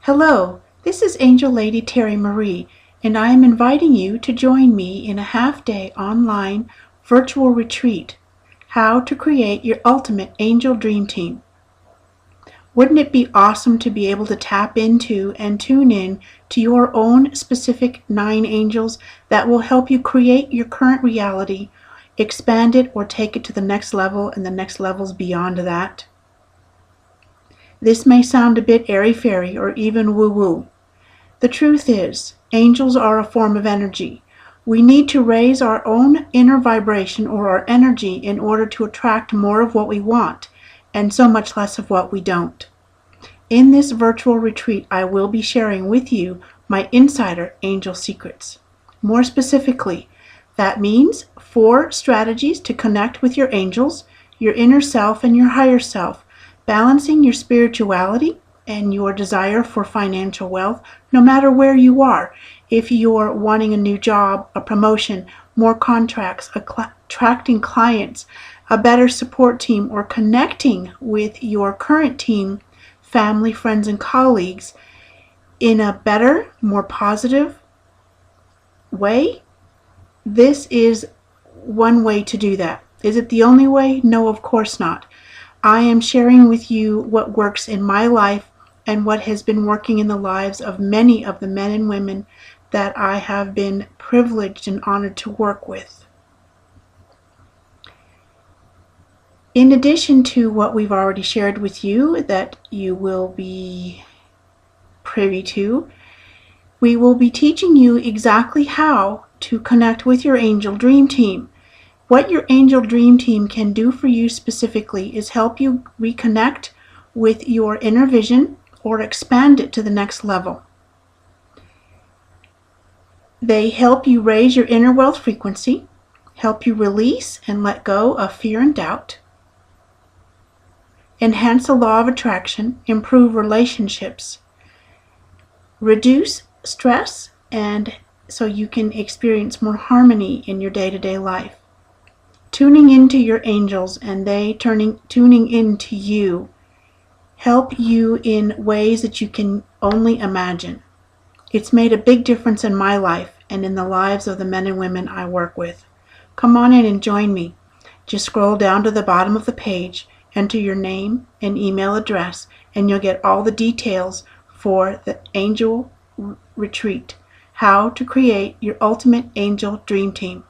Hello, this is Angel Lady Terry Marie, and I am inviting you to join me in a half-day online virtual retreat, How to Create Your Ultimate Angel Dream Team. Wouldn't it be awesome to be able to tap into and tune in to your own specific 9 angels that will help you create your current reality, expand it, or take it to the next level and the next levels beyond that? This may sound a bit airy-fairy or even woo-woo. The truth is, angels are a form of energy. We need to raise our own inner vibration or our energy in order to attract more of what we want and so much less of what we don't. In this virtual retreat, I will be sharing with you my insider angel secrets. More specifically, that means 4 strategies to connect with your angels, your inner self, and your higher self, balancing your spirituality and your desire for financial wealth, no matter where you are. If you're wanting a new job, a promotion, more contracts, attracting clients, a better support team, or connecting with your current team, family, friends, and colleagues in a better, more positive way, this is one way to do that. Is it the only way? No, of course not. I am sharing with you what works in my life and what has been working in the lives of many of the men and women that I have been privileged and honored to work with. In addition to what we've already shared with you that you will be privy to, we will be teaching you exactly how to connect with your angel dream team. What your angel dream team can do for you specifically is help you reconnect with your inner vision or expand it to the next level. They help you raise your inner wealth frequency, help you release and let go of fear and doubt, enhance the law of attraction, improve relationships, reduce stress, and so you can experience more harmony in your day-to-day life. Tuning into your angels and they tuning into you help you in ways that you can only imagine. It's made a big difference in my life and in the lives of the men and women I work with. Come on in and join me. Just scroll down to the bottom of the page, enter your name and email address, and you'll get all the details for the Angel Retreat, How to Create Your Ultimate Angel Dream Team.